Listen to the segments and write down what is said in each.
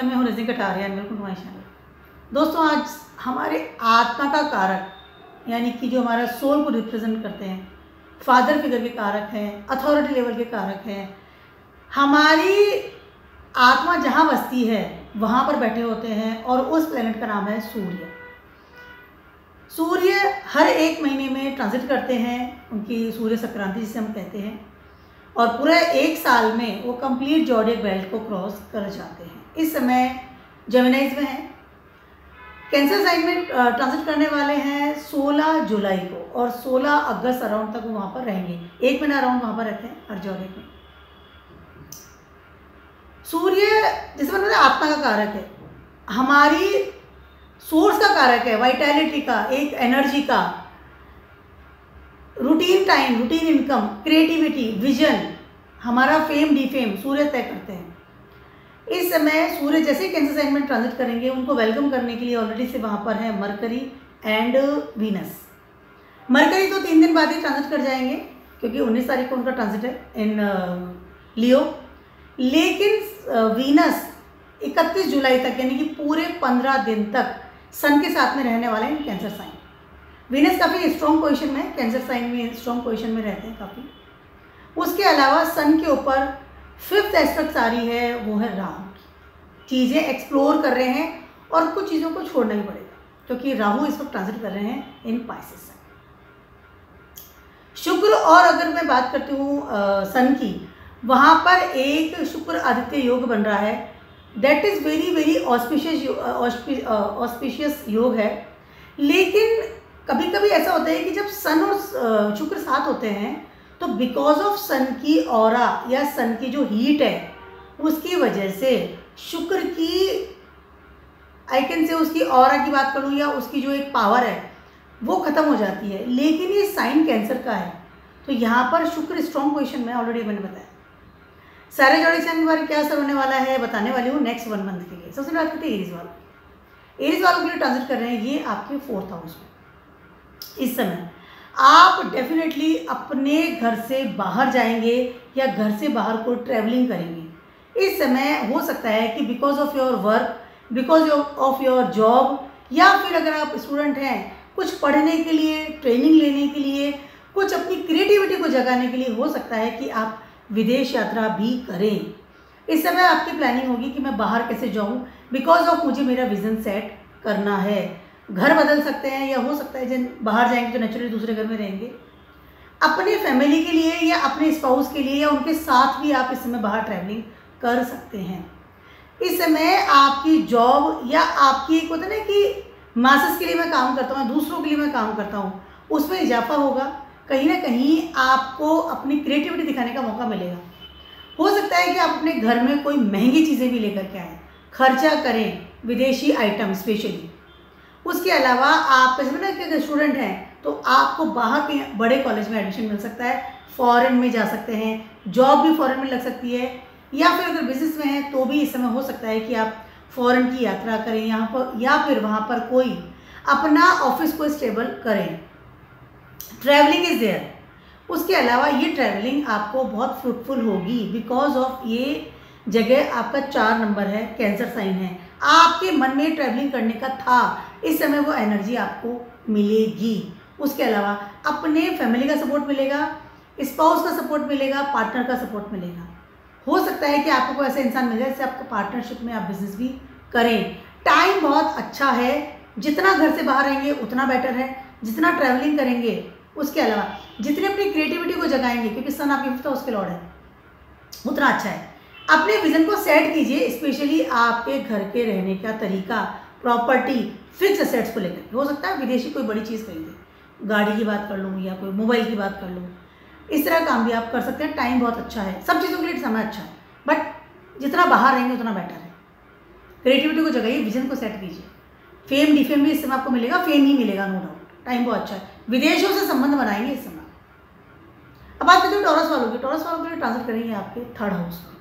मैं हूँ Rajni Kataria, welcome to my channel. दोस्तों, आज हमारे आत्मा का कारक यानी कि जो हमारा सोल को रिप्रेजेंट करते हैं, फादर फिगर के कारक हैं, अथॉरिटी लेवल के कारक हैं। हमारी आत्मा जहाँ बसती है वहाँ पर बैठे होते हैं और उस प्लेनेट का नाम है सूर्य। सूर्य हर एक महीने में ट्रांजिट करते हैं, उनकी सूर्य संक्रांति जिसे हम कहते हैं, और पूरे एक साल में वो कंप्लीट ज़ोडिएक बेल्ट को क्रॉस कर जाते हैं। इस समय जेमिनीज में हैं, कैंसर साइन में ट्रांजिट करने वाले हैं 16 जुलाई को, और 16 अगस्त अराउंड तक वो वहाँ पर रहेंगे। एक महीना अराउंड वहाँ पर रहते हैं हर ज़ोडिएक में। सूर्य जिसे मैंने बताया आत्मा का कारक है, हमारी सोर्स का कारक है, वाइटैलिटी का, एक एनर्जी का, routine time, routine income, creativity, vision, हमारा फेम डीफेम सूर्य तय करते हैं। इस समय सूर्य जैसे ही कैंसर साइन में ट्रांजिट करेंगे, उनको वेलकम करने के लिए ऑलरेडी से वहाँ पर है मरकरी एंड वीनस। मरकरी तो 3 दिन बाद ही ट्रांजिट कर जाएंगे क्योंकि 19 तारीख को उनका ट्रांजिट है इन लियो, लेकिन वीनस 31 जुलाई तक यानी कि पूरे 15 दिन तक सन के साथ में रहने वाले हैं कैंसर साइन। वीनस काफ़ी स्ट्रॉन्ग पोजीशन में, कैंसर साइन में स्ट्रॉन्ग पोजीशन में रहते हैं काफ़ी। उसके अलावा सन के ऊपर 5th एस्पेक्ट आ रही है, वो है राहु की। चीज़ें एक्सप्लोर कर रहे हैं और कुछ चीज़ों को छोड़ना ही पड़ेगा क्योंकि राहु इस वक्त ट्रांजिट कर रहे हैं इन पाइसेस से। शुक्र, और अगर मैं बात करती हूँ सन की, वहाँ पर एक शुक्र आदित्य योग बन रहा है। That is very very auspicious योग है। लेकिन कभी कभी ऐसा होता है कि जब सन और शुक्र साथ होते हैं तो बिकॉज ऑफ सन की ऑरा या सन की जो हीट है उसकी वजह से शुक्र की, आई कैन से उसकी ऑरा की बात करूँ या उसकी जो एक पावर है वो ख़त्म हो जाती है। लेकिन ये साइन कैंसर का है तो यहाँ पर शुक्र स्ट्रॉन्ग पोजीशन में, ऑलरेडी मैंने बताया। सारे ज़ोडिएक साइन के बारे में क्या असर होने वाला है बताने वाली हूँ नेक्स्ट 1 मंथ के लिए। सबसे बात करते हैं एरीज वालों। एरीज वालों के लिए ट्रांजिट कर रहे हैं ये आपके 4th हाउस में। इस समय आप डेफिनेटली अपने घर से बाहर जाएंगे या घर से बाहर कोई ट्रैवलिंग करेंगे। इस समय हो सकता है कि because of your work, because of your job, या फिर अगर आप स्टूडेंट हैं कुछ पढ़ने के लिए, ट्रेनिंग लेने के लिए, कुछ अपनी क्रिएटिविटी को जगाने के लिए हो सकता है कि आप विदेश यात्रा भी करें। इस समय आपकी प्लानिंग होगी कि मैं बाहर कैसे जाऊं, बिकॉज ऑफ मुझे मेरा विज़न सेट करना है। घर बदल सकते हैं या हो सकता है जिन बाहर जाएंगे तो नेचुरली दूसरे घर में रहेंगे। अपने फैमिली के लिए या अपने स्पाउस के लिए या उनके साथ भी आप इस समय बाहर ट्रैवलिंग कर सकते हैं। इस समय आपकी जॉब या आपकी एक होता है ना कि मासेस के लिए मैं काम करता हूँ, दूसरों के लिए मैं काम करता हूँ, उसमें इजाफा होगा। कहीं ना कहीं आपको अपनी क्रिएटिविटी दिखाने का मौका मिलेगा। हो सकता है कि आप अपने घर में कोई महंगी चीज़ें भी लेकर के आएँ, खर्चा करें, विदेशी आइटम स्पेशली। उसके अलावा आप अगर स्टूडेंट हैं तो आपको बाहर के बड़े कॉलेज में एडमिशन मिल सकता है, फॉरेन में जा सकते हैं, जॉब भी फॉरेन में लग सकती है, या फिर अगर बिजनेस में हैं तो भी इस समय हो सकता है कि आप फॉरेन की यात्रा करें यहाँ पर, या फिर वहाँ पर कोई अपना ऑफिस को स्टेबल करें। Travelling is there. उसके अलावा ये ट्रैवलिंग आपको बहुत फ्रूटफुल होगी बिकॉज ऑफ ये जगह आपका 4 नंबर है, कैंसर साइन है। आपके मन में ट्रैवलिंग करने का था, इस समय वो एनर्जी आपको मिलेगी। उसके अलावा अपने फैमिली का सपोर्ट मिलेगा, स्पाउस का सपोर्ट मिलेगा, पार्टनर का सपोर्ट मिलेगा। हो सकता है कि आपको कोई ऐसा इंसान मिल जाए जिससे आपको पार्टनरशिप में आप बिजनेस भी करें। टाइम बहुत अच्छा है, जितना घर से बाहर रहेंगे उतना बेटर है, जितना ट्रैवलिंग करेंगे, उसके अलावा जितनी अपनी क्रिएटिविटी को जगाएंगे, क्योंकि सन आपके 5th हाउस के लॉर्ड है, उतना अच्छा है। अपने विजन को सेट कीजिए, स्पेशली आपके घर के रहने का तरीका, प्रॉपर्टी, फिक्स एसेट्स को लेकर। हो सकता है विदेशी कोई बड़ी चीज़ खरीदे, गाड़ी की बात कर लूँ या कोई मोबाइल की बात कर लूँ, इस तरह काम भी आप कर सकते हैं। टाइम बहुत अच्छा है, सब चीज़ों के लिए समय अच्छा है, बट जितना बाहर रहेंगे उतना बेटर है। क्रिएटिविटी को जगाइए, विजन को सेट कीजिए। फेम डीफेम भी इस समय आपको मिलेगा, फेम ही मिलेगा नो डाउट। टाइम बहुत अच्छा है, विदेशों से संबंध बनाएंगे इस समय। अब बात करते हैं टॉरस वालों की। टॉरस वालों के लिए ट्रांसफर करेंगे आपके 3rd हाउस में।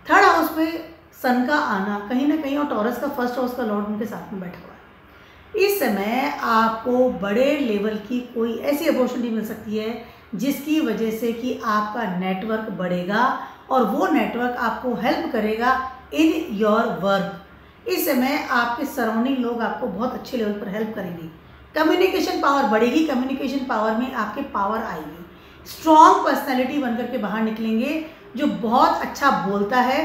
3rd हाउस में सन का आना कहीं ना कहीं, और टॉरस का 1st हाउस का लॉर्ड उनके साथ में बैठा हुआ है। इस समय आपको बड़े लेवल की कोई ऐसी अपॉर्चुनिटी मिल सकती है जिसकी वजह से कि आपका नेटवर्क बढ़ेगा और वो नेटवर्क आपको हेल्प करेगा इन योर वर्क। इस समय आपके सराउंडिंग लोग आपको बहुत अच्छे लेवल पर हेल्प करेंगे। कम्युनिकेशन पावर बढ़ेगी, कम्युनिकेशन पावर में आपके पावर आएगी, स्ट्रॉन्ग पर्सनैलिटी बनकर के बाहर निकलेंगे, जो बहुत अच्छा बोलता है,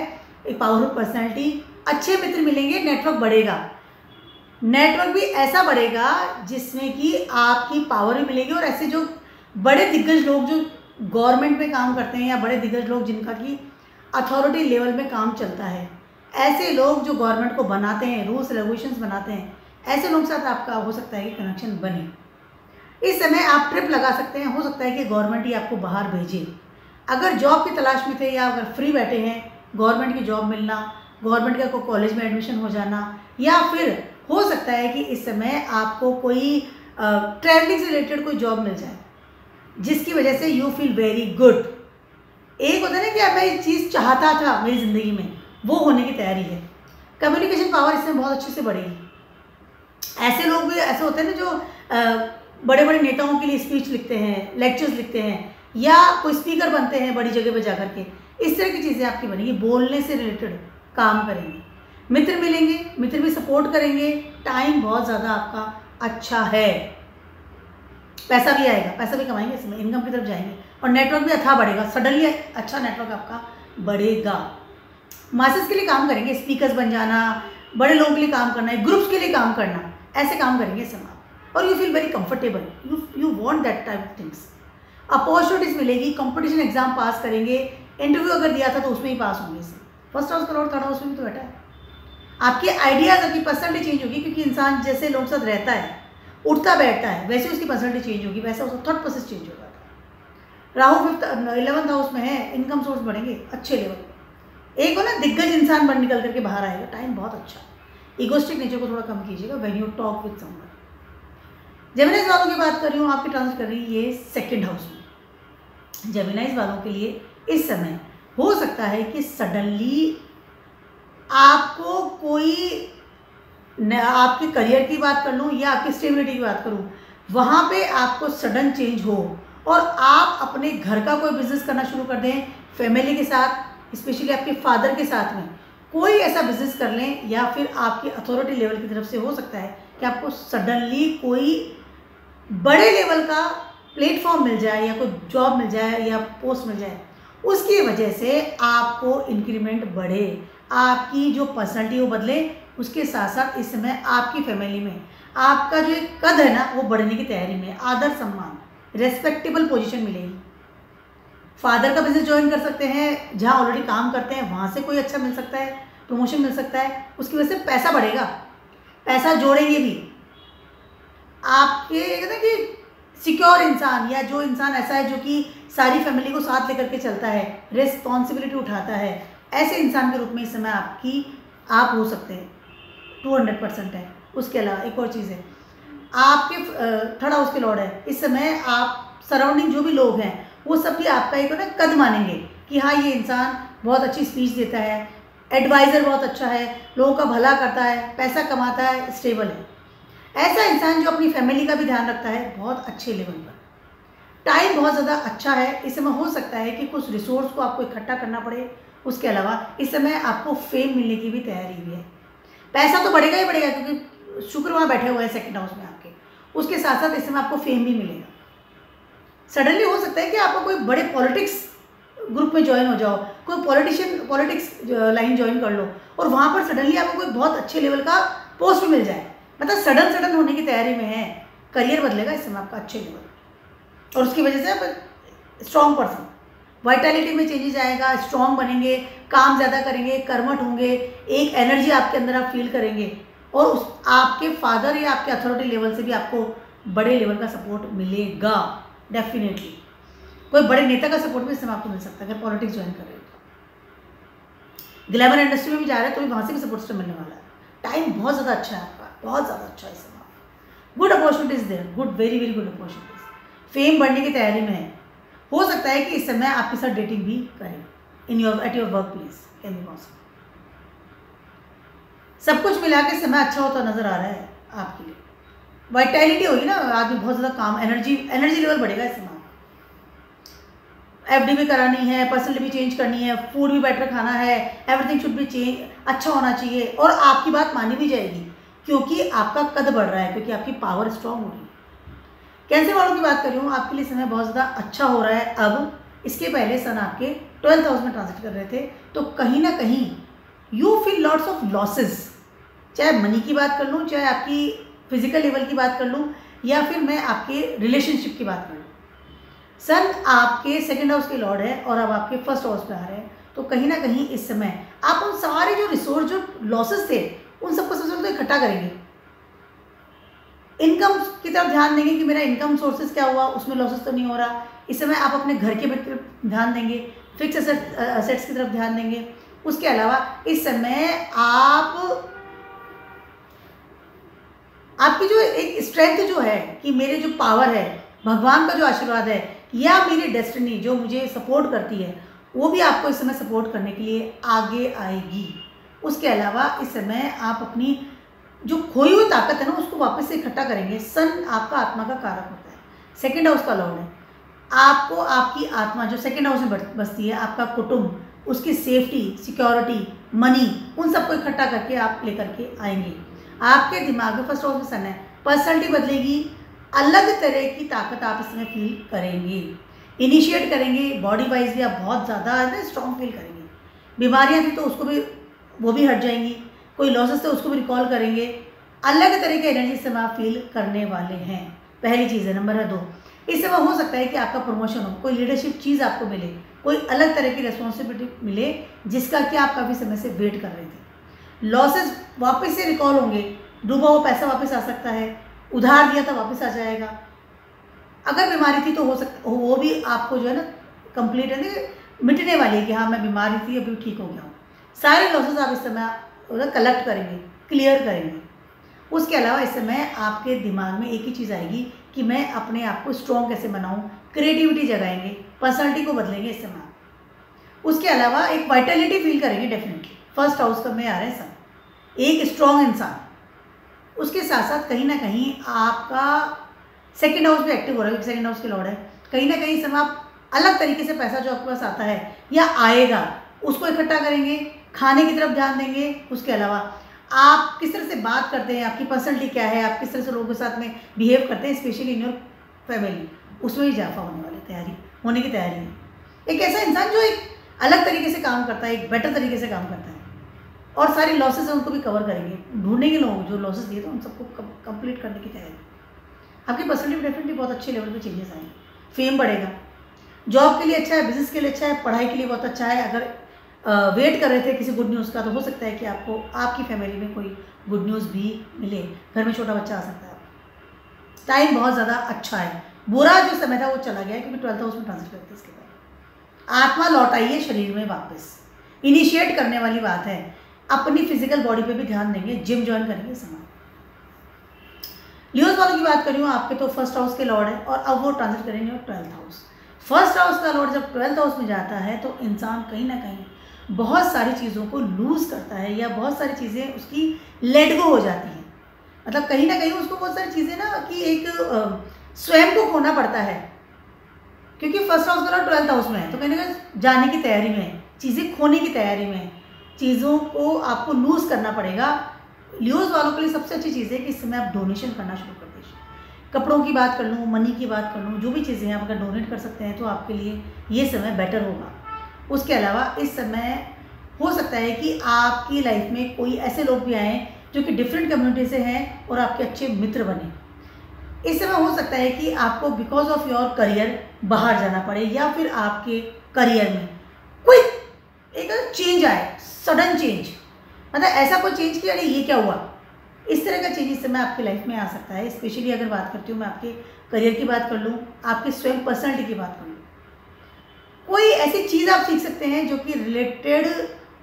एक पावरफुल पर्सनैलिटी। अच्छे मित्र मिलेंगे, नेटवर्क बढ़ेगा, नेटवर्क भी ऐसा बढ़ेगा जिसमें कि आपकी पावर भी मिलेगी। और ऐसे जो बड़े दिग्गज लोग जो गवर्नमेंट में काम करते हैं या बड़े दिग्गज लोग जिनका कि अथॉरिटी लेवल में काम चलता है, ऐसे लोग जो गवर्नमेंट को बनाते हैं, रूल्स रेगुलेशंस बनाते हैं, ऐसे लोगों के साथ आपका हो सकता है कि कनेक्शन बने। इस समय आप ट्रिप लगा सकते हैं, हो सकता है कि गवर्नमेंट ही आपको बाहर भेजे। अगर जॉब की तलाश में थे या अगर फ्री बैठे हैं, गवर्नमेंट की जॉब मिलना, गवर्नमेंट का कोई कॉलेज में एडमिशन हो जाना, या फिर हो सकता है कि इस समय आपको कोई ट्रैवलिंग से रिलेटेड कोई जॉब मिल जाए जिसकी वजह से यू फील वेरी गुड। एक होता है ना कि मैं ये चीज़ चाहता था मेरी ज़िंदगी में, वो होने की तैयारी है। कम्युनिकेशन पावर इसमें बहुत अच्छे से बढ़ेगी। ऐसे लोग भी ऐसे होते हैं ना जो बड़े बड़े नेताओं के लिए स्पीच लिखते हैं, लेक्चर्स लिखते हैं, या कोई स्पीकर बनते हैं बड़ी जगह पे जाकर के। इस तरह की चीज़ें आपकी बनेगी, बोलने से रिलेटेड काम करेंगे, मित्र मिलेंगे, मित्र भी सपोर्ट करेंगे। टाइम बहुत ज़्यादा आपका अच्छा है, पैसा भी आएगा, पैसा भी कमाएंगे, इसमें इनकम की तरफ जाएंगे, और नेटवर्क भी अच्छा बढ़ेगा, सडनली अच्छा नेटवर्क आपका बढ़ेगा। मासेस के लिए काम करेंगे, स्पीकर्स बन जाना, बड़े लोगों के लिए काम करना है, ग्रुप्स के लिए काम करना, ऐसे काम करेंगे इस समय आप, और you feel very comfortable, you want that type of things. Opportunities मिलेगी, कंपटीशन एग्जाम पास करेंगे, इंटरव्यू अगर दिया था तो उसमें ही पास होंगे। इसमें फर्स्ट हाउस का लॉर्ड थर्ड हाउस में भी तो बैठा है। आपके आइडियाज़, आपकी पर्सनैलिटी चेंज होगी, क्योंकि इंसान जैसे लोगों के साथ रहता है, उठता बैठता है, वैसे उसकी पर्सनैलिटी चेंज होगी, वैसा उसका थॉट प्रोसेस चेंज होगा। राहु 11th हाउस में है, इनकम सोर्स बढ़ेंगे अच्छे लेवल पे। एक हो ना दिग्गज इंसान बन निकल करके बाहर आएगा, टाइम बहुत अच्छा। ईगोस्टिक नेचर को थोड़ा कम कीजिएगा when you talk with someone. जेमिनाइज वालों की बात कर रही हूँ, आपकी ट्रांजिट कर रही है ये 2nd हाउस में। जेमिनाइज वालों के लिए इस समय हो सकता है कि सडनली आपको कोई आपके करियर की बात कर लूँ या आपकी स्टेबिलिटी की बात करूँ, वहाँ पे आपको सडन चेंज हो और आप अपने घर का कोई बिजनेस करना शुरू कर दें, फैमिली के साथ, स्पेशली आपके फादर के साथ में कोई ऐसा बिजनेस कर लें, या फिर आपकी अथॉरिटी लेवल की तरफ से हो सकता है कि आपको सडनली कोई बड़े लेवल का प्लेटफॉर्म मिल जाए या कोई जॉब मिल जाए या पोस्ट मिल जाए, उसकी वजह से आपको इंक्रीमेंट बढ़े, आपकी जो पर्सनैलिटी वो बदले। उसके साथ साथ इस समय आपकी फैमिली में आपका जो एक कद है ना वो बढ़ने की तैयारी में, आदर सम्मान, रेस्पेक्टेबल पोजीशन मिलेगी। फादर का बिजनेस ज्वाइन कर सकते हैं, जहाँ ऑलरेडी काम करते हैं वहाँ से कोई अच्छा मिल सकता है, प्रमोशन मिल सकता है, उसकी वजह से पैसा बढ़ेगा, पैसा जोड़ेंगे भी। आपके कहते हैं कि सिक्योर इंसान या जो इंसान ऐसा है जो कि सारी फैमिली को साथ लेकर के चलता है, रिस्पॉन्सिबिलिटी उठाता है, ऐसे इंसान के रूप में इस समय आप हो सकते हैं, 200% है। उसके अलावा एक और चीज़ है, आपके 3rd हाउस के लॉर्ड है, इस समय आप सराउंडिंग जो भी लोग हैं वो सब भी आपका एक ना कद मानेंगे कि हाँ ये इंसान बहुत अच्छी स्पीच देता है, एडवाइज़र बहुत अच्छा है, लोगों का भला करता है, पैसा कमाता है, स्टेबल है। ऐसा इंसान जो अपनी फैमिली का भी ध्यान रखता है बहुत अच्छे लेवल पर। टाइम बहुत ज़्यादा अच्छा है, इस समय हो सकता है कि कुछ रिसोर्स को आपको इकट्ठा करना पड़े। उसके अलावा इस समय आपको फेम मिलने की भी तैयारी भी है। पैसा तो बढ़ेगा ही बढ़ेगा, क्योंकि शुक्र वहाँ बैठे हुए हैं 2nd हाउस में आपके। उसके साथ साथ इस समय आपको फेम भी मिलेगा। सडनली हो सकता है कि आपको कोई बड़े पॉलिटिक्स ग्रुप में ज्वाइन हो जाओ, कोई पॉलिटिक्स लाइन ज्वाइन कर लो, और वहाँ पर सडनली आपको कोई बहुत अच्छे लेवल का पोस्ट भी मिल जाए। मतलब सडन होने की तैयारी में है, करियर बदलेगा इस समय आपका अच्छे लेवल, और उसकी वजह से आप स्ट्रॉन्ग पर्सन, वाइटलिटी में चेंजेस आएगा, स्ट्रॉन्ग बनेंगे, काम ज़्यादा करेंगे, कर्मठ होंगे, एक एनर्जी आपके अंदर आप फील करेंगे, और आपके फादर या आपके अथॉरिटी लेवल से भी आपको बड़े लेवल का सपोर्ट मिलेगा डेफिनेटली। कोई बड़े नेता का सपोर्ट भी इस समय आपको मिल सकता है अगर पॉलिटिक्स ज्वाइन कर रहे हो तो। ग्लैमर इंडस्ट्री में भी जा रहे हैं तो भी वहाँ से भी सपोर्ट मिलने वाला है। टाइम बहुत ज़्यादा अच्छा है आपका, बहुत ज़्यादा अच्छा है इस समय। Good opportunities there, good, very very good opportunities. Fame बढ़ने की तैयारी में है। हो सकता है कि इस समय आपके साथ डेटिंग भी करें at your work place, can be possible. सब कुछ मिला के समय अच्छा होता नजर आ रहा है आपके लिए। वाइटैलिटी होगी ना, आदमी बहुत ज़्यादा काम, एनर्जी लेवल बढ़ेगा इस समय। एफडी भी करानी है, पर्सनली भी चेंज करनी है, फूड भी बेटर खाना है, एवरीथिंग शुड बी चेंज, अच्छा होना चाहिए और आपकी बात मानी भी जाएगी क्योंकि आपका कद बढ़ रहा है, क्योंकि आपकी पावर स्ट्रांग हो रही है। कैंसर वालों की बात कर रही हूँ, आपके लिए समय बहुत ज़्यादा अच्छा हो रहा है। अब इसके पहले सन आपके 12th हाउस में ट्रांजिट कर रहे थे, तो कहीं ना कहीं you feel lots of losses, चाहे मनी की बात कर लूँ, चाहे आपकी फिजिकल लेवल की बात कर लूँ, या फिर मैं आपके रिलेशनशिप की बात करूँ। सन आपके सेकंड हाउस के लॉर्ड है और अब आपके फर्स्ट हाउस पे आ रहे हैं, तो कहीं ना कहीं इस समय आप उन सारे जो रिसोर्स, जो लॉसेस थे, उन सबको सबसे पहले तो इकट्ठा करेंगे। इनकम की तरफ ध्यान देंगे कि मेरा इनकम सोर्सेज क्या हुआ, उसमें लॉसेस तो नहीं हो रहा। इस समय आप अपने घर के तरफ ध्यान देंगे, फिक्स असेट्स की तरफ ध्यान देंगे। उसके अलावा इस समय आपकी जो एक स्ट्रेंथ जो है कि मेरे जो पावर है, भगवान का जो आशीर्वाद है, या मेरी डेस्टिनी जो मुझे सपोर्ट करती है, वो भी आपको इस समय सपोर्ट करने के लिए आगे आएगी। उसके अलावा इस समय आप अपनी जो खोई हुई ताकत है ना, उसको वापस से इकट्ठा करेंगे। सन आपका आत्मा का कारक होता है, सेकंड हाउस का लॉर्ड है। आपको आपकी आत्मा जो सेकंड हाउस में बसती है, आपका कुटुंब, उसकी सेफ्टी, सिक्योरिटी, मनी, उन सबको इकट्ठा करके आप लेकर के आएंगे। आपके दिमाग में फर्स्ट हाउस में सन है, पर्सनैलिटी बदलेगी, अलग तरह की ताकत आप इसमें फील करेंगे, इनिशिएट करेंगे। बॉडी वाइज भी आप बहुत ज़्यादा स्ट्रॉन्ग फील करेंगे। बीमारियाँ थी तो उसको भी, वो भी हट जाएंगी। कोई लॉसेस थे उसको भी रिकॉल करेंगे। अलग तरह के एनर्जी से आप फील करने वाले हैं। पहली चीज़ है। नंबर 2, इस समय हो सकता है कि आपका प्रमोशन हो, कोई लीडरशिप चीज़ आपको मिले, कोई अलग तरह की रिस्पॉन्सिबिलिटी मिले जिसका कि आप काफ़ी समय से वेट कर रहे थे। लॉसेस वापस से रिकॉल होंगे, डूबा हुआ पैसा वापस आ सकता है, उधार दिया था वापस आ जाएगा। अगर बीमारी थी तो हो सकता वो भी आपको जो है ना कंप्लीट है मिटने वाली है कि हाँ मैं बीमारी थी अभी ठीक हो गया हूँ। सारे लॉसेस आप इस समय कलेक्ट करेंगे, क्लियर करेंगे। उसके अलावा इस समय आपके दिमाग में एक ही चीज़ आएगी कि मैं अपने आप को स्ट्रॉन्ग कैसे बनाऊँ, क्रिएटिविटी जगाएंगे, पर्सनैलिटी को बदलेंगे इस समय। उसके अलावा एक वाइटलिटी फील करेंगे डेफिनेटली। फर्स्ट हाउस का में आ रहे हैं सब, एक स्ट्रॉन्ग इंसान। उसके साथ साथ कहीं ना कहीं आपका सेकेंड हाउस भी एक्टिव हो रहा है, सेकेंड हाउस के लॉर्ड है। कहीं ना कहीं इस समय आप अलग तरीके से पैसा जो आपके पास आता है या आएगा उसको इकट्ठा करेंगे, खाने की तरफ ध्यान देंगे। उसके अलावा आप किस तरह से बात करते हैं, आपकी पर्सनैलिटी क्या है, आप किस तरह से लोगों के साथ में बिहेव करते हैं, स्पेशली इन योर फैमिली, उसमें इजाफा होने की तैयारी है। एक ऐसा इंसान जो एक अलग तरीके से काम करता है, एक बेटर तरीके से काम करता है, और सारी लॉसेस हैं उनको भी कवर करेंगे, ढूंढेंगे लोग जो लॉसेस दिए तो उन सबको कंप्लीट करने की तैयारी। आपकी पर्सनैलिटी डेफिनेटली बहुत अच्छे लेवल पे चेंजेस आएंगे, फेम बढ़ेगा, जॉब के लिए अच्छा है, बिजनेस के लिए अच्छा है, पढ़ाई के लिए बहुत अच्छा है। अगर वेट कर रहे थे किसी गुड न्यूज़ का तो हो सकता है कि आपको आपकी फैमिली में कोई गुड न्यूज़ भी मिले, घर में छोटा बच्चा आ सकता है। टाइम बहुत ज़्यादा अच्छा है, बुरा जो समय था वो चला गया क्योंकि 12th हाउस में ट्रांजिट करते हैं। इसके बाद आत्मा लौट आई है शरीर में वापस, इनिशिएट करने वाली बात है। अपनी फिजिकल बॉडी पे भी ध्यान देंगे, जिम ज्वाइन करेंगे समय। लियोज वालों की बात कर रही हूँ, आपके तो फर्स्ट हाउस के लॉर्ड है और अब वो ट्रांजिट करेंगे 12th हाउस। फर्स्ट हाउस का लॉर्ड जब 12th हाउस में जाता है तो इंसान कहीं ना कहीं बहुत सारी चीज़ों को लूज़ करता है या बहुत सारी चीज़ें उसकी लेट गो हो जाती हैं। मतलब कहीं ना कहीं उसको बहुत सारी चीज़ें ना कि एक स्वयं को खोना पड़ता है, क्योंकि फर्स्ट हाउस का लॉर्ड 12th हाउस में है तो कहीं ना कहीं जाने की तैयारी में, चीज़ें खोने की तैयारी में, चीज़ों को आपको लूज़ करना पड़ेगा। लियोज वालों के लिए सबसे अच्छी चीज़ है कि इस समय आप डोनेशन करना शुरू कर दीजिए। कपड़ों की बात कर लूँ, मनी की बात कर लूँ, जो भी चीज़ें हैं आप अगर डोनेट कर सकते हैं तो आपके लिए ये समय बेटर होगा। उसके अलावा इस समय हो सकता है कि आपकी लाइफ में कोई ऐसे लोग भी आएँ जो कि डिफरेंट कम्युनिटी से हैं और आपके अच्छे मित्र बने। इस समय हो सकता है कि आपको बिकॉज ऑफ योर करियर बाहर जाना पड़े या फिर आपके करियर में कोई एक चेंज आए, सडन चेंज, मतलब ऐसा कोई चेंज कि अरे ये क्या हुआ, इस तरह का चेंज इस समय आपकी लाइफ में आ सकता है। स्पेशली अगर बात करती हूँ मैं आपके करियर की बात कर लूँ, आपके स्वयं पर्सनैलिटी की बात कर लूँ, कोई ऐसी चीज़ आप सीख सकते हैं जो कि रिलेटेड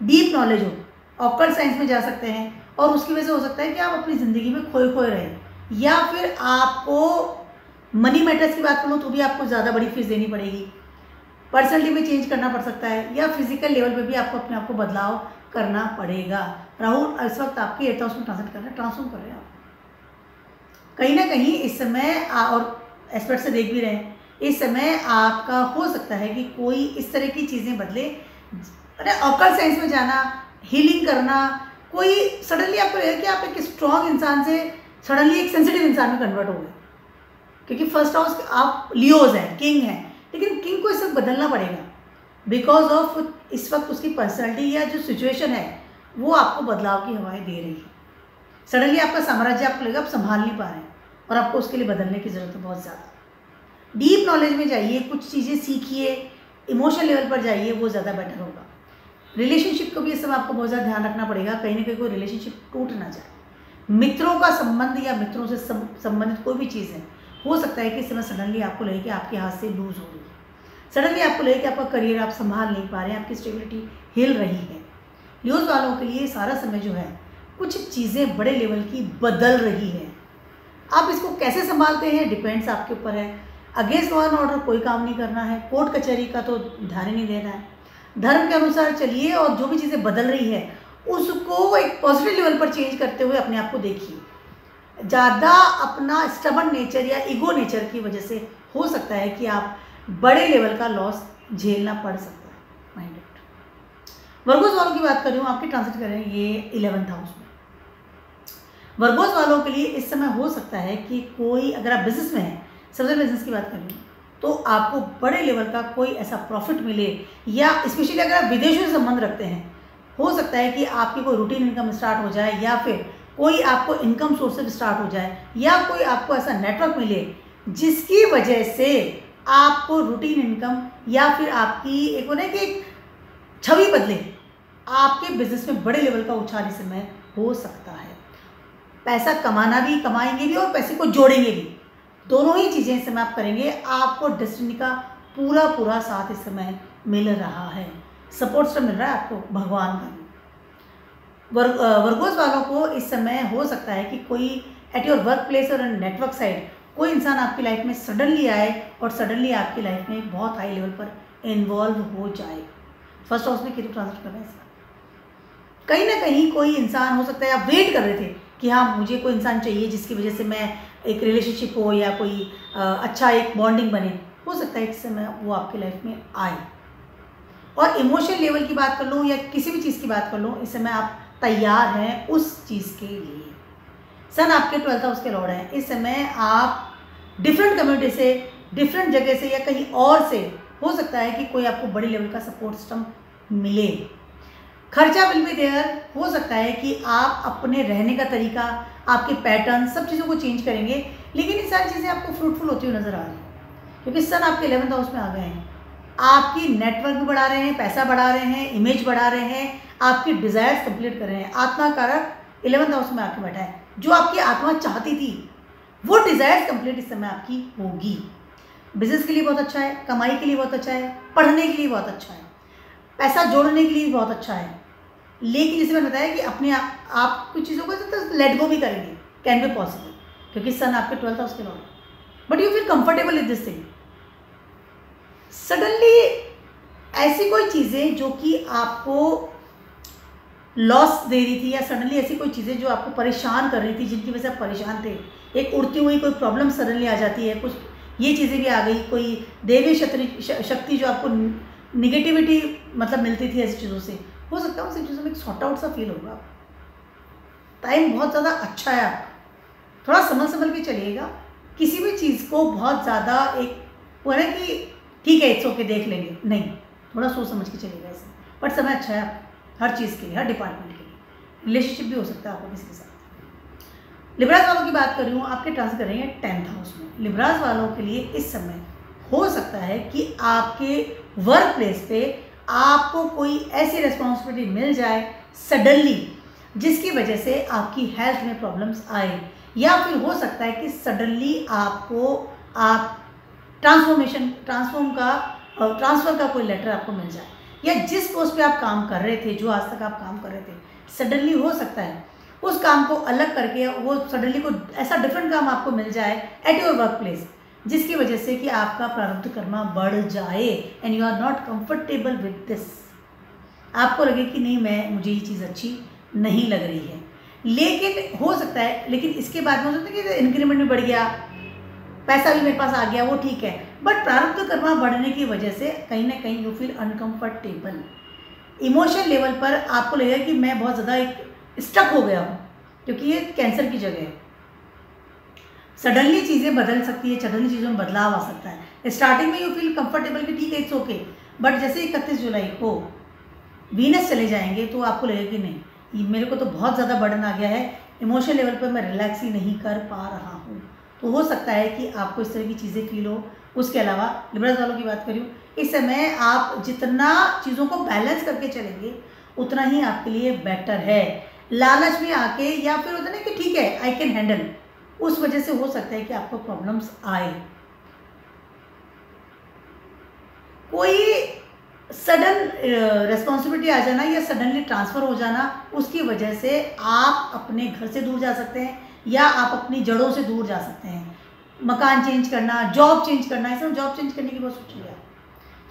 डीप नॉलेज हो, ऑकल्ट साइंस में जा सकते हैं और उसकी वजह से हो सकता है कि आप अपनी ज़िंदगी में खोए रहें। या फिर आपको मनी मैटर्स की बात करूँ तो भी आपको ज़्यादा बड़ी फीस देनी पड़ेगी, पर्सनैलिटी में चेंज करना पड़ सकता है या फिजिकल लेवल पे भी आपको अपने आप को बदलाव करना पड़ेगा। राहु इस वक्त आपके 8th हाउस में ट्रांजिट कर रहे हैं, ट्रांसफॉर्म कर रहे हैं आप कहीं ना कहीं इस समय और एस्पेक्ट से देख भी रहे हैं इस समय आपका हो सकता है कि कोई इस तरह की चीज़ें बदले, अरे ऑकल्ट साइंस में जाना, हीलिंग करना, कोई सडनली आपको लगेगा कि आप एक स्ट्रॉन्ग इंसान से सडनली एक सेंसिटिव इंसान में कन्वर्ट हो गए, क्योंकि फर्स्ट हाउस आप लियोज हैं, किंग हैं, लेकिन किंग को इस वक्त बदलना पड़ेगा बिकॉज ऑफ इस वक्त उसकी पर्सनैलिटी या जो सिचुएशन है वो आपको बदलाव की हवाएं दे रही है। सडनली आपका साम्राज्य आपको लगेगा आप संभाल नहीं पा रहे हैं और आपको उसके लिए बदलने की ज़रूरत है बहुत ज़्यादा। डीप नॉलेज में जाइए, कुछ चीज़ें सीखिए, इमोशनल लेवल पर जाइए, वो ज़्यादा बेटर होगा। रिलेशनशिप को भी इस समय आपको बहुत ज़्यादा ध्यान रखना पड़ेगा, कहीं ना कहीं कोई रिलेशनशिप टूट ना जाए। मित्रों का संबंध या मित्रों से संबंधित कोई भी चीज़ है, हो सकता है कि इस समय सडनली आपको लगे कि आपके हाथ से लूज़ हो रही है, सडनली आपको लगे कि आपका करियर आप संभाल नहीं पा रहे हैं, आपकी स्टेबिलिटी हिल रही है। न्यूज़ वालों के लिए सारा समय जो है कुछ चीज़ें बड़े लेवल की बदल रही है। आप इसको कैसे संभालते हैं डिपेंड्स आपके ऊपर है। अगेंस्ट लॉ एंड ऑर्डर कोई काम नहीं करना है, कोर्ट कचहरी का तो ध्यान ही नहीं देना है, धर्म के अनुसार चलिए और जो भी चीज़ें बदल रही है उसको एक पॉजिटिव लेवल पर चेंज करते हुए अपने आप को देखिए। ज़्यादा अपना स्टबर्न नेचर या ईगो नेचर की वजह से हो सकता है कि आप बड़े लेवल का लॉस झेलना पड़ सकता है। Mind it. वर्गोस वालों की बात कर रही हूँ, आपके ट्रांसिट कर रहे हैं ये 11th हाउस में। वर्गोस वालों के लिए इस समय हो सकता है कि कोई, अगर आप बिजनेस में हैं, सबसे बिजनेस की बात कर रही हूँ, तो आपको बड़े लेवल का कोई ऐसा प्रॉफिट मिले, या स्पेशली अगर आप विदेशों से संबंध रखते हैं, हो सकता है कि आपकी कोई रूटीन इनकम स्टार्ट हो जाए, या फिर कोई आपको इनकम सोर्सेज स्टार्ट हो जाए, या कोई आपको ऐसा नेटवर्क मिले जिसकी वजह से आपको रूटीन इनकम या फिर आपकी एक होने की छवि बदले, आपके बिजनेस में बड़े लेवल का उछाल इस समय हो सकता है। पैसा कमाना भी, कमाएंगे भी और पैसे को जोड़ेंगे भी, दोनों ही चीज़ें इस समय आप करेंगे। आपको डेस्टिनी का पूरा साथ इस समय मिल रहा है, सपोर्ट से मिल रहा है आपको भगवान का। वर्गोस वालों को इस समय हो सकता है कि कोई एट योर वर्क प्लेस और नेटवर्क साइड कोई इंसान आपकी लाइफ में सडनली आए और सडनली आपकी लाइफ में बहुत हाई लेवल पर इन्वॉल्व हो जाए। फर्स्ट हाउस में केतु ट्रांजिट कर रहे हैं इस समय। कहीं ना कहीं कोई इंसान हो सकता है, आप वेट कर रहे थे कि हाँ मुझे कोई इंसान चाहिए जिसकी वजह से मैं एक रिलेशनशिप हो या कोई अच्छा एक बॉन्डिंग बने, हो सकता है इस समय वो आपकी लाइफ में आए। और इमोशनल लेवल की बात कर लूँ या किसी भी चीज़ की बात कर लूँ, इस समय आप तैयार हैं उस चीज़ के लिए। सन आपके 12th हाउस के लॉर्ड हैं। इस समय आप डिफरेंट कम्युनिटी से, डिफरेंट जगह से या कहीं और से हो सकता है कि कोई आपको बड़ी लेवल का सपोर्ट सिस्टम मिले। खर्चा विल बी देयर। हो सकता है कि आप अपने रहने का तरीका, आपके पैटर्न, सब चीज़ों को चेंज करेंगे, लेकिन ये सारी चीज़ें आपको फ्रूटफुल होती हुई नजर आ रही है, क्योंकि सन आपके 11th हाउस में आ गए हैं। आपकी नेटवर्क भी बढ़ा रहे हैं, पैसा बढ़ा रहे हैं, इमेज बढ़ा रहे हैं, आपकी डिज़ायर्स कंप्लीट कर रहे हैं। आत्मा कारक 11th हाउस में आके बैठा है। जो आपकी आत्मा चाहती थी वो डिज़ायर्स कंप्लीट इस समय आपकी होगी। बिजनेस के लिए बहुत अच्छा है, कमाई के लिए बहुत अच्छा है, पढ़ने के लिए बहुत अच्छा है, पैसा जोड़ने के लिए बहुत अच्छा है। लेकिन जैसे मैंने बताया कि अपने आप कुछ चीज़ों को लेट गो भी करेंगे, कैन बी पॉसिबल, क्योंकि सन आपके 12th हाउस के Lord. But you feel comfortable with this thing. Suddenly ऐसी कोई चीज़ें जो कि आपको लॉस दे रही थी, या सडनली ऐसी कोई चीज़ें जो आपको परेशान कर रही थी, जिनकी वजह से आप परेशान थे, एक उड़ती हुई कोई प्रॉब्लम सडनली आ जाती है, कुछ ये चीज़ें भी आ गई, कोई देवी शक्ति जो आपको निगेटिविटी मतलब मिलती थी ऐसी चीज़ों से, हो सकता है उन सब चीज़ों में एक सॉर्ट आउट सा फील होगा। टाइम बहुत ज़्यादा अच्छा है आपका, थोड़ा संभल के चलिएगा। किसी भी चीज़ को बहुत ज़्यादा एक वो है ना कि ठीक है इट्स ओके देख लेंगे, नहीं, थोड़ा सोच समझ के चलिएगा ऐसे। बट समय अच्छा है आपका हर चीज़ के लिए, हर डिपार्टमेंट के लिए। रिलेशनशिप भी हो सकता है आपको किसी के साथ। लिब्रास वालों की बात कर रही हूँ, आपके ट्रांस कर रही हैं 10th हाउस में। लिब्रास वालों के लिए इस समय हो सकता है कि आपके वर्क प्लेस पे आपको कोई ऐसी रिस्पॉन्सिबिलिटी मिल जाए सडनली, जिसकी वजह से आपकी हेल्थ में प्रॉब्लम्स आए, या फिर हो सकता है कि सडनली आपको आप ट्रांसफ़र का कोई लेटर आपको मिल जाए, या जिस पोस्ट पे आप काम कर रहे थे, जो आज तक आप काम कर रहे थे, सडनली हो सकता है उस काम को अलग करके वो सडनली को ऐसा डिफरेंट काम आपको मिल जाए एट योर वर्क प्लेस, जिसकी वजह से कि आपका प्रारब्ध कर्मा बढ़ जाए and you are not comfortable with this. आपको लगे कि नहीं, मुझे ये चीज़ अच्छी नहीं लग रही है, लेकिन हो सकता है, लेकिन इसके बाद में हो सकता है कि इंक्रीमेंट भी बढ़ गया, पैसा भी मेरे पास आ गया, वो ठीक है, बट प्रारब्ध कर्मा बढ़ने की वजह से कहीं ना कहीं you feel uncomfortable. Emotion level पर आपको लगेगा कि मैं बहुत ज़्यादा एक स्टक हो गया हूँ, क्योंकि ये कैंसर की जगह है। सडनली चीज़ें बदल सकती है, सडनली चीज़ों में बदलाव आ सकता है। स्टार्टिंग में यू फील कंफर्टेबल कि ठीक है, इट्स ओके, बट जैसे 31 जुलाई को वीनस चले जाएंगे तो आपको लगेगा कि नहीं, मेरे को तो बहुत ज़्यादा बर्डन आ गया है, इमोशनल लेवल पर मैं रिलैक्स ही नहीं कर पा रहा हूँ। तो हो सकता है कि आपको इस तरह की चीज़ें फील हो। उसके अलावा लिब्रा वालों की बात करूँ, इस समय आप जितना चीज़ों को बैलेंस करके चलेंगे उतना ही आपके लिए बेटर है। लालच में आके या फिर होता है ना कि ठीक है आई कैन हैंडल, उस वजह से हो सकता है कि आपको प्रॉब्लम्स आए। कोई सडन रिस्पॉन्सिबिलिटी आ जाना या सडनली ट्रांसफ़र हो जाना, उसकी वजह से आप अपने घर से दूर जा सकते हैं या आप अपनी जड़ों से दूर जा सकते हैं। मकान चेंज करना, जॉब चेंज करना, ऐसा जॉब चेंज करने की बहुत सोच लिया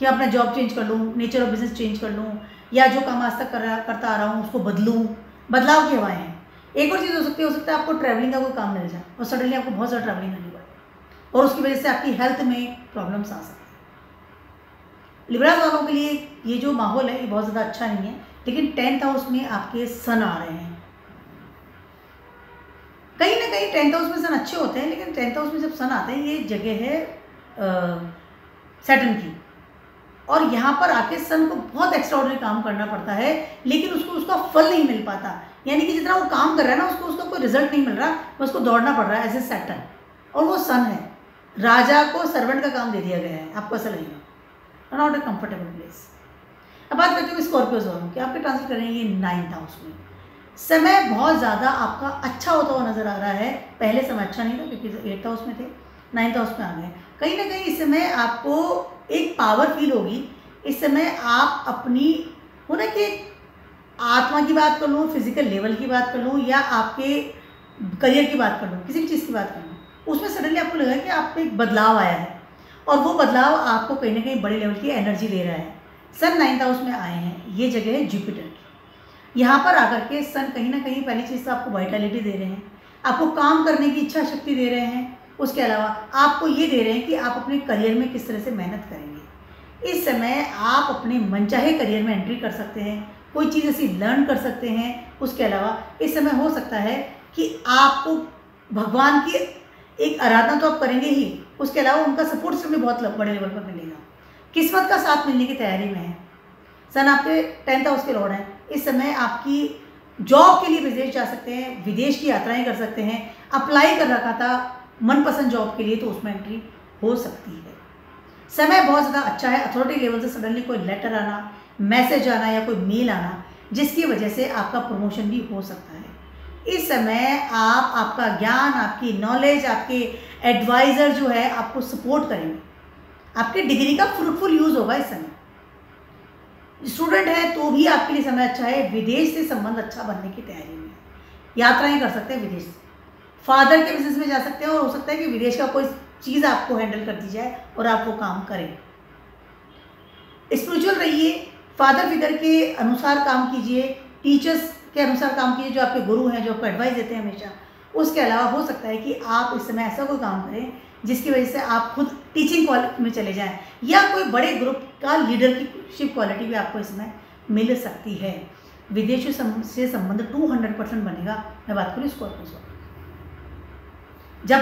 कि अपना जॉब चेंज कर लूँ, नेचर ऑफ बिजनेस चेंज कर लूँ, या जो काम आज तक करता आ रहा हूँ उसको बदलूँ। बदलाव की हवाएं हैं। एक और चीज़ हो सकता है आपको ट्रैवलिंग का कोई काम मिल जाए और सडनली आपको बहुत ज़्यादा ट्रैवलिंग करनी पड़े और उसकी वजह से आपकी हेल्थ में प्रॉब्लम्स आ सकती हैं। लिब्रा वालों के लिए ये जो माहौल है ये बहुत ज़्यादा अच्छा नहीं है, लेकिन 10th हाउस में आपके सन आ रहे हैं। कहीं ना कहीं 10th हाउस में सन अच्छे होते हैं, लेकिन 10th हाउस में जब सन आते हैं, ये जगह है सैटर्न की, और यहाँ पर आके सन को बहुत एक्स्ट्राऑर्डिनरी काम करना पड़ता है, लेकिन उसको उसका फल नहीं मिल पाता। यानी कि जितना वो काम कर रहा है ना, उसको उसका कोई रिजल्ट नहीं मिल रहा, उसको दौड़ना पड़ रहा है एज ए सैटर्न, और वो सन है। राजा को सर्वेंट का काम दे दिया गया है, आपको ऐसा लगेगा नॉट अ कंफर्टेबल प्लेस। अब बात करते हैं स्कॉर्पियोज वालों की, आपके ट्रांसिट कर रहे हैं ये 9th हाउस में। समय बहुत ज़्यादा आपका अच्छा होता हुआ नजर आ रहा है। पहले समय अच्छा नहीं था क्योंकि 8th हाउस में थे, 9th हाउस में आ गए। कहीं ना कहीं इस समय आपको एक पावर फील होगी। इस समय आप अपनी होना कि आत्मा की बात कर लूँ, फिजिकल लेवल की बात कर लूँ, या आपके करियर की बात कर लूँ, किसी भी चीज़ की बात कर लूँ, उसमें सडनली आपको लगा कि आप पे एक बदलाव आया है, और वो बदलाव आपको कहीं ना कहीं बड़े लेवल की एनर्जी दे रहा है। सन 9th हाउस में आए हैं, ये जगह है जुपिटर की। यहाँ पर आकर के सन कहीं ना कहीं पहली चीज़ तो आपको वाइटलिटी दे रहे हैं, आपको काम करने की इच्छा शक्ति दे रहे हैं। उसके अलावा आपको ये दे रहे हैं कि आप अपने करियर में किस तरह से मेहनत करेंगे। इस समय आप अपने मनचाहे करियर में एंट्री कर सकते हैं, कोई चीज़ ऐसी लर्न कर सकते हैं। उसके अलावा इस समय हो सकता है कि आपको भगवान की एक आराधना तो आप करेंगे ही, उसके अलावा उनका सपोर्ट सिस्टम भी बहुत बड़े लेवल पर मिलेगा। किस्मत का साथ मिलने की तैयारी में है। सन आपके 10th हाउस के लॉर्ड हैं। इस समय आपकी जॉब के लिए विदेश जा सकते हैं, विदेश की यात्राएं कर सकते हैं। अप्लाई कर रखा था मनपसंद जॉब के लिए तो उसमें एंट्री हो सकती है। समय बहुत ज़्यादा अच्छा है। अथॉरिटी लेवल से सडनली कोई लेटर आना, मैसेज आना या कोई मेल आना, जिसकी वजह से आपका प्रमोशन भी हो सकता है। इस समय आपका ज्ञान, आपकी नॉलेज, आपके एडवाइज़र जो है आपको सपोर्ट करेंगे। आपके डिग्री का फ्रूटफुल यूज़ होगा इस समय। स्टूडेंट है तो भी आपके लिए समय अच्छा है। विदेश से संबंध अच्छा बनने की तैयारी में, यात्राएं कर सकते हैं विदेश से। फादर के बिजनेस में जा सकते हैं, और हो सकता है कि विदेश का कोई चीज़ आपको हैंडल कर दी जाए और आप वो काम करें। स्पिरिचुअल रहिए, फादर फिगर के अनुसार काम कीजिए, टीचर्स के अनुसार काम कीजिए, जो आपके गुरु हैं, जो आपको एडवाइस देते हैं हमेशा। उसके अलावा हो सकता है कि आप इस समय ऐसा कोई काम करें जिसकी वजह से आप खुद टीचिंग क्वालिटी में चले जाएं, या कोई बड़े ग्रुप का लीडरशिप क्वालिटी भी आपको इसमें मिल सकती है। विदेशों से संबंध 200% बनेगा। मैं बात करूँ स्कॉर्पियो, जब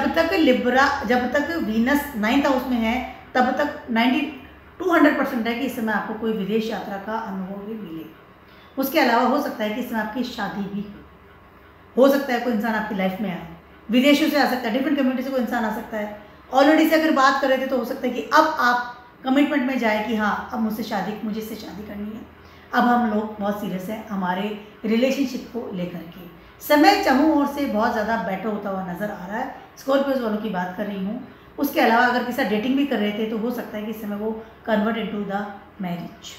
तक वीनस 9th हाउस में है तब तक 200% है कि इस समय आपको कोई विदेश यात्रा का अनुभव भी मिले। उसके अलावा हो सकता है कि इसमें आपकी शादी भी हो सकता है, कोई इंसान आपकी लाइफ में आए, विदेशों से आ सकता है, डिफरेंट कम्युनिटी से कोई इंसान आ सकता है। ऑलरेडी से अगर बात कर रहे थे तो हो सकता है कि अब आप कमिटमेंट में जाए कि हाँ अब मुझे इससे शादी करनी है, अब हम लोग बहुत सीरियस हैं हमारे रिलेशनशिप को लेकर के। समय चाहूँ ओर से बहुत ज़्यादा बेटर होता हुआ नज़र आ रहा है। स्कॉर्पियोज वालों की बात कर रही हूँ। उसके अलावा अगर किसी डेटिंग भी कर रहे थे तो हो सकता है कि इस समय वो convert into the marriage.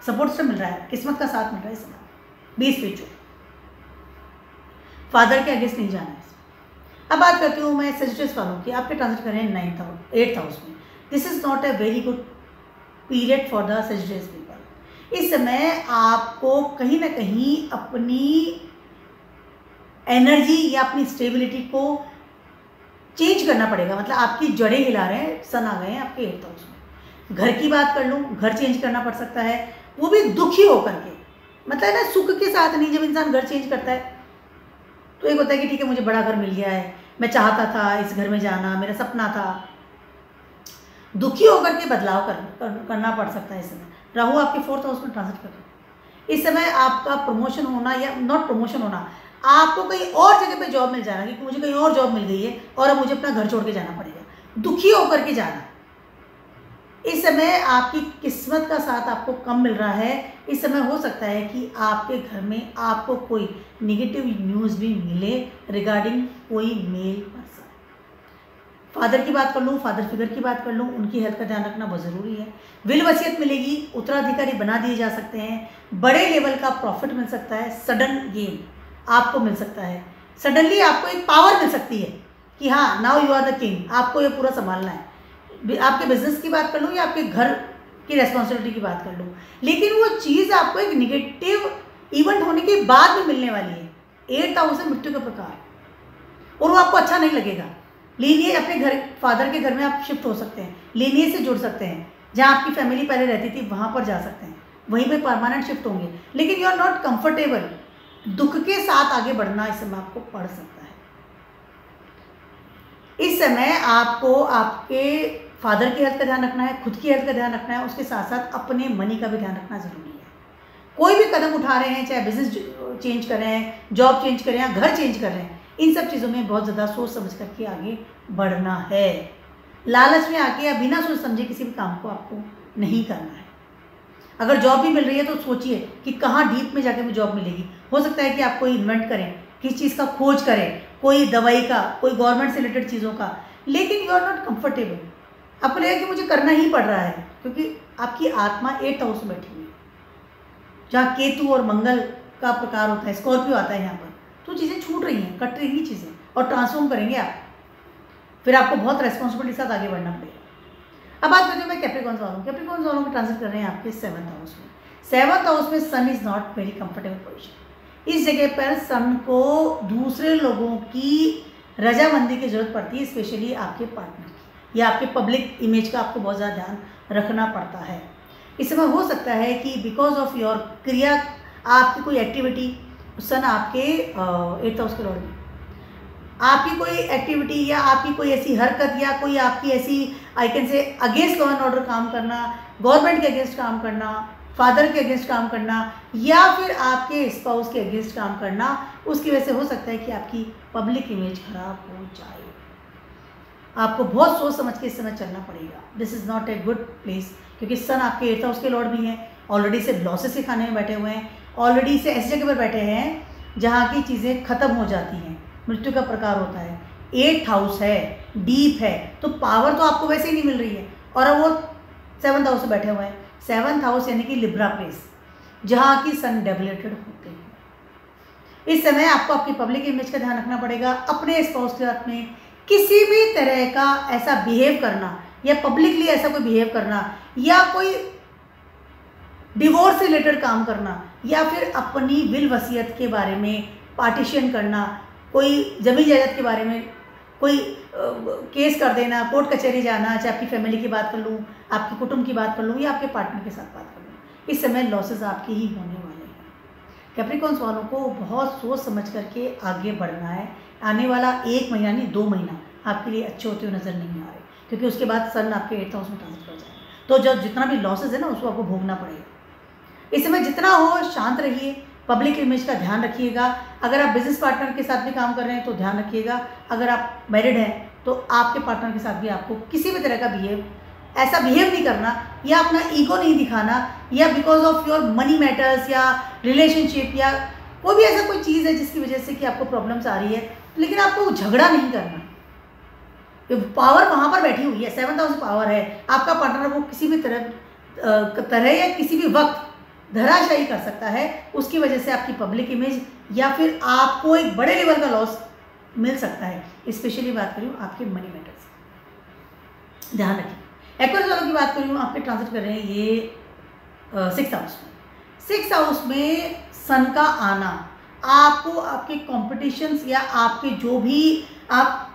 Support से मिल रहा है, किस्मत का साथ मिल रहा है इस समय। 20 स्पिरिचुअल, फादर के अगेंस्ट नहीं जाना है। अब बात करती हूँ मैं सजिटेरियस वालों की। आपके ट्रांजिट कर रहे हैं 8th हाउस में। This is not a very good period for the Sagittarius people. इस समय आपको कहीं ना कहीं अपनी एनर्जी या अपनी स्टेबिलिटी को चेंज करना पड़ेगा, मतलब आपकी जड़ें हिला रहे हैं, सन आ गए हैं आपके 8th हाउस में। घर की बात कर लूँ, घर चेंज करना पड़ सकता है, वो भी दुखी होकर के, मतलब ना सुख के साथ नहीं। जब इंसान घर चेंज करता है तो एक होता है कि ठीक है मुझे बड़ा घर मिल गया है, मैं चाहता था इस घर में जाना, मेरा सपना था, दुखी होकर के बदलाव करना पड़ सकता है। इस समय राहु आपके 4th हाउस में ट्रांजिट कर रहे हैं। इस समय आपका प्रमोशन होना या नॉट प्रमोशन होना, आपको कहीं और जगह पे जॉब मिल जाना, क्योंकि मुझे कहीं और जॉब मिल गई है और अब मुझे अपना घर छोड़ के जाना पड़ेगा, दुखी होकर के जाना। इस समय आपकी किस्मत का साथ आपको कम मिल रहा है। इस समय हो सकता है कि आपके घर में आपको कोई नेगेटिव न्यूज़ भी मिले रिगार्डिंग कोई मेल पर्सन। फादर की बात कर लूँ, फादर फिगर की बात कर लूँ, उनकी हेल्थ का ध्यान रखना बहुत ज़रूरी है। विल वसीयत मिलेगी, उत्तराधिकारी बना दिए जा सकते हैं, बड़े लेवल का प्रॉफिट मिल सकता है, सडन गेन आपको मिल सकता है, सडनली आपको एक पावर मिल सकती है कि हाँ now you are the king, आपको ये पूरा संभालना है। आपके बिजनेस की बात कर लूँ या आपके घर की रेस्पॉन्सिबिलिटी की बात कर लूँ, लेकिन वो चीज़ आपको एक निगेटिव इवेंट होने के बाद में मिलने वाली है। 8th हाउस है मृत्यु का प्रकार, और वो आपको अच्छा नहीं लगेगा। लीनिए अपने घर, फादर के घर में आप शिफ्ट हो सकते हैं, लीनिए से जुड़ सकते हैं, जहाँ आपकी फैमिली पहले रहती थी वहाँ पर जा सकते हैं, वहीं पे परमानेंट शिफ्ट होंगे, लेकिन यू आर नॉट कंफर्टेबल। दुख के साथ आगे बढ़ना इस समय आपको पड़ सकता है। इस समय आपको आपके फादर की हेल्थ का ध्यान रखना है, खुद की हेल्थ का ध्यान रखना है, उसके साथ साथ अपने मनी का भी ध्यान रखना ज़रूरी है। कोई भी कदम उठा रहे हैं, चाहे बिजनेस चेंज कर रहे हैं, जॉब चेंज कर रहे हैं, घर चेंज कर रहे हैं, इन सब चीज़ों में बहुत ज़्यादा सोच समझ करके आगे बढ़ना है। लालच में आके या बिना सोच समझे किसी भी काम को आपको नहीं करना है। अगर जॉब भी मिल रही है तो सोचिए कि कहाँ डीप में जाके मुझे जॉब मिलेगी। हो सकता है कि आप कोई इन्वेंट करें, किस चीज़ का खोज करें, कोई दवाई का, कोई गवर्नमेंट से रिलेटेड चीज़ों का, लेकिन यू आर नॉट कंफर्टेबल। आपको लगेगा कि मुझे करना ही पड़ रहा है, क्योंकि आपकी आत्मा 8th हाउस में बैठी हुई है, जहाँ केतु और मंगल का प्रकार होता है, स्कॉर्पियो आता है यहाँ पर, तो चीज़ें छूट रही हैं, कट रही चीज़ें, और ट्रांसफॉर्म करेंगे आप, फिर आपको बहुत रेस्पॉन्सिबिलिटी के साथ आगे बढ़ना पड़ेगा। अब बात करते हैं मैं कैप्रिकॉर्न्स वालों। कैप्रिकॉर्न्स वालों को ट्रांजिट कर रहे हैं आपके 7th हाउस में। 7th हाउस में sun is not very comfortable position. इस जगह पर सन को दूसरे लोगों की रजामंदी की जरूरत पड़ती है, स्पेशली आपके पार्टनर की या आपके पब्लिक इमेज का आपको बहुत ज़्यादा ध्यान रखना पड़ता है। इस समय हो सकता है कि बिकॉज ऑफ योर क्रिया, आपकी कोई एक्टिविटी, सन आपके 8th हाउस के लॉर्ड में, आपकी कोई एक्टिविटी या आपकी कोई ऐसी हरकत या कोई आपकी ऐसी I can say against law and order काम करना, गवर्नमेंट के अगेंस्ट काम करना, फादर के अगेंस्ट काम करना, या फिर आपके स्पाउस के अगेंस्ट काम करना, उसकी वजह से हो सकता है कि आपकी पब्लिक इमेज खराब हो जाए। आपको बहुत सोच समझ के इस समय चलना पड़ेगा। This is not a good place, क्योंकि सन आपके 8th हाउस के लॉर्ड भी हैं, ऑलरेडी से लॉसेस के खाने में बैठे हुए हैं, ऑलरेडी से ऐसी जगह पर बैठे हैं जहाँ की चीज़ें खत्म हो जाती हैं, मृत्यु का प्रकार होता है, 8th हाउस है, डीप है, तो पावर तो आपको वैसे ही नहीं मिल रही है, और अब वो 7th हाउस से बैठे हुए हैं। 7th हाउस यानी कि लिब्रा प्लेस, जहाँ की सन डेबिलेटेड होते हैं। इस समय आपको अपनी पब्लिक इमेज का ध्यान रखना पड़ेगा। अपने स्पाउस के साथ में किसी भी तरह का ऐसा बिहेव करना या पब्लिकली ऐसा कोई बिहेव करना या कोई डिवोर्स से रिलेटेड काम करना या फिर अपनी विल वसीयत के बारे में पार्टीशन करना, कोई जमीन जायदाद के बारे में कोई केस कर देना, कोर्ट कचहरी जाना, चाहे आपकी फैमिली की बात कर लूँ, आपके कुटुंब की बात कर लूँ या आपके पार्टनर के साथ बात कर लूँ, इस समय लॉसेस आपके ही होने वाले हैं। कैप्रिकॉर्न्स वालों को बहुत सोच समझ करके आगे बढ़ना है। आने वाला 1 महीना नहीं 2 महीना आपके लिए अच्छे होते हुए नज़र नहीं आ रहे, क्योंकि उसके बाद सन आपके 8th हाउस में ट्रांजिट कर जाएगा, तो जो जितना भी लॉसेस है ना उसको आपको भोगना पड़ेगा। इस समय जितना हो शांत रहिए, पब्लिक इमेज का ध्यान रखिएगा। अगर आप बिजनेस पार्टनर के साथ भी काम कर रहे हैं तो ध्यान रखिएगा। अगर आप मैरिड हैं तो आपके पार्टनर के साथ भी आपको किसी भी तरह का ऐसा बिहेव नहीं करना या अपना ईगो नहीं दिखाना, या because of your money matters या रिलेशनशिप या कोई भी ऐसा कोई चीज़ है जिसकी वजह से कि आपको प्रॉब्लम्स आ रही है, लेकिन आपको झगड़ा नहीं करना। पावर वहाँ पर बैठी हुई है, 7th हाउस पावर है, आपका पार्टनर वो किसी भी तरह या किसी भी वक्त धराशायी कर सकता है। उसकी वजह से आपकी पब्लिक इमेज या फिर आपको एक बड़े लेवल का लॉस मिल सकता है। स्पेशली बात करूँ आपके मनी मैटर्स, ध्यान रखिए। एक्वेरियस वालों की बात करूँ, आपके ट्रांजिट कर रहे हैं ये 6th हाउस में। 6th हाउस में सन का आना आपको आपके कॉम्पिटिशन्स या आपके जो भी आप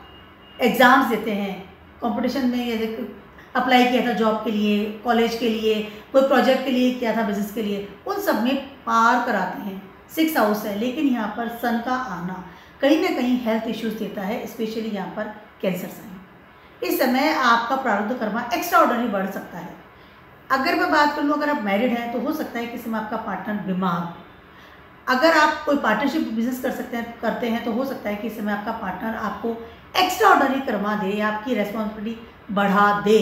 एग्ज़ाम्स देते हैं, कंपटीशन में ये अप्लाई किया था जॉब के लिए, कॉलेज के लिए, कोई प्रोजेक्ट के लिए किया था, बिजनेस के लिए, उन सब में पार कराते हैं। 6 हाउस है, लेकिन यहाँ पर सन का आना कहीं ना कहीं हेल्थ इश्यूज देता है, स्पेशली यहाँ पर कैंसर साइन। इस समय आपका प्रारब्ध कर्मा एक्स्ट्रा ऑर्डिनरी बढ़ सकता है। अगर मैं बात कर लूँ, अगर आप मैरिड हैं तो हो सकता है कि इस समय आपका पार्टनर बीमार हो। अगर आप कोई पार्टनरशिप बिजनेस करते हैं तो हो सकता है कि इस समय आपका पार्टनर आपको एक्स्ट्रा ऑर्डिनरी कर्मा दे या आपकी रेस्पॉन्सिबिलिटी बढ़ा दे।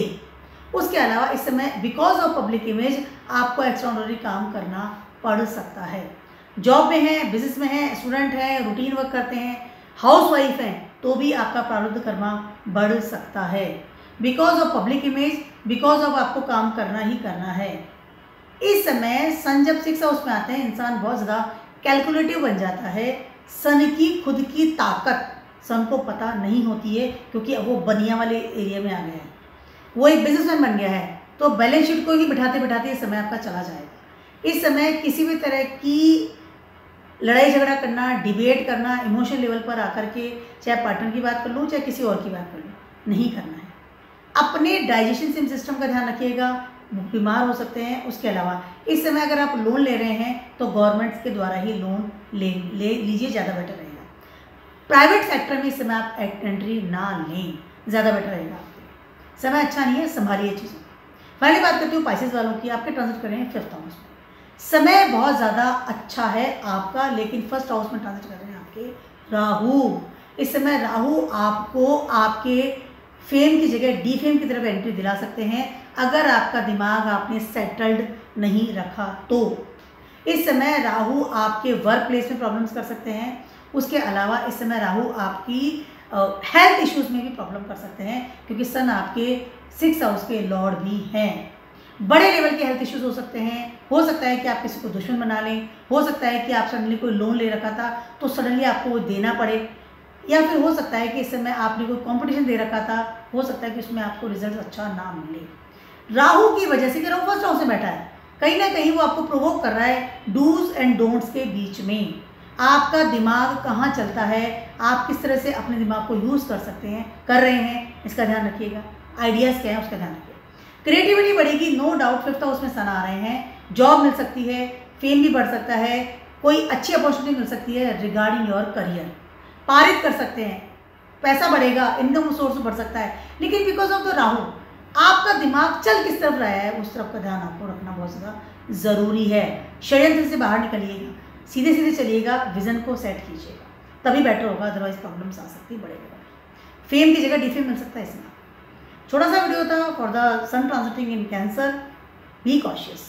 उसके अलावा इस समय बिकॉज ऑफ पब्लिक इमेज आपको एक्स्ट्रा ऑर्डिनरी काम करना पड़ सकता है। जॉब में है, बिजनेस में है, स्टूडेंट है, रूटीन वर्क करते हैं, हाउस वाइफ हैं, तो भी आपका प्रारब्ध कर्मा बढ़ सकता है। Because of public image, because of आपको काम करना ही करना है। इस समय सन जब 6 हाउस में आते हैं, इंसान बहुत ज़्यादा कैलकुलेटिव बन जाता है। सन की खुद की ताकत सन को पता नहीं होती है, क्योंकि वो बनिया वाले एरिया में आ गया है, वो एक बिजनेसमैन बन गया है, तो बैलेंस शीट को ही बिठाते बिठाते इस समय आपका चला जाएगा। इस समय किसी भी तरह की लड़ाई झगड़ा करना, डिबेट करना इमोशनल लेवल पर आकर के, चाहे पार्टनर की बात कर लूँ चाहे किसी और की बात कर लूँ, नहीं करना है। अपने डाइजेशन सिस्टम का ध्यान रखिएगा, बीमार हो सकते हैं। उसके अलावा इस समय अगर आप लोन ले रहे हैं तो गवर्नमेंट के द्वारा ही लोन ले लीजिए, ज़्यादा बेटर रहेगा। प्राइवेट सेक्टर में इस समय आप एंट्री ना लें, ज़्यादा बेटर रहेगा आपके लिए। समय अच्छा नहीं है, संभालिए चीज़ों। फाइनली बात करती हूँ पाइसेस वालों की। आपके ट्रांजिट कर रहे हैं 5th हाउस में। समय बहुत ज़्यादा अच्छा है आपका, लेकिन 1st हाउस में ट्रांजिट कर रहे हैं आपके राहु। इस समय राहु आपको आपके फेम की जगह डीफेम की तरफ एंट्री दिला सकते हैं, अगर आपका दिमाग आपने सेटल्ड नहीं रखा तो। इस समय राहु आपके वर्क प्लेस में प्रॉब्लम्स कर सकते हैं। उसके अलावा इस समय राहु आपकी हेल्थ इश्यूज़ में भी प्रॉब्लम कर सकते हैं, क्योंकि सन आपके 6 हाउस के लॉर्ड भी हैं। बड़े लेवल के हेल्थ इश्यूज़ हो सकते हैं। हो सकता है कि आप किसी को दुश्मन बना लें, हो सकता है कि आप सडनली कोई लोन ले रखा था तो सडनली आपको वो देना पड़े, या फिर हो सकता है कि इस समय आपने कोई कंपटीशन दे रखा था, हो सकता है कि उसमें आपको रिजल्ट अच्छा ना मिले। राहु की वजह से कि राहु 1st हाउस में बैठा है, कहीं ना कहीं वो आपको प्रोवोक कर रहा है डूज एंड डोंट्स के बीच में। आपका दिमाग कहाँ चलता है, आप किस तरह से अपने दिमाग को यूज़ कर सकते हैं, कर रहे हैं, इसका ध्यान रखिएगा। आइडियाज़ क्या है उसका ध्यान रखिएगा। क्रिएटिविटी बढ़ेगी, नो डाउट। 5th हाउस में सन आ रहे हैं, जॉब मिल सकती है, फेम भी बढ़ सकता है, कोई अच्छी अपॉर्चुनिटी मिल सकती है रिगार्डिंग योर करियर, पारित कर सकते हैं, पैसा बढ़ेगा, इनकम सोर्स बढ़ सकता है। लेकिन बिकॉज ऑफ द राहु आपका दिमाग चल किस तरफ रहा है, उस तरफ का ध्यान आपको रखना बहुत ज़्यादा ज़रूरी है। षड्यंत्र से बाहर निकलिएगा, सीधे सीधे चलिएगा, विजन को सेट कीजिएगा, तभी बेटर होगा, अदरवाइज प्रॉब्लम्स आ सकती है बड़े लेवल। फेम की जगह डिफेम मिल सकता है इसमें। छोटा सा वीडियो था for the sun transiting in Cancer. Be cautious.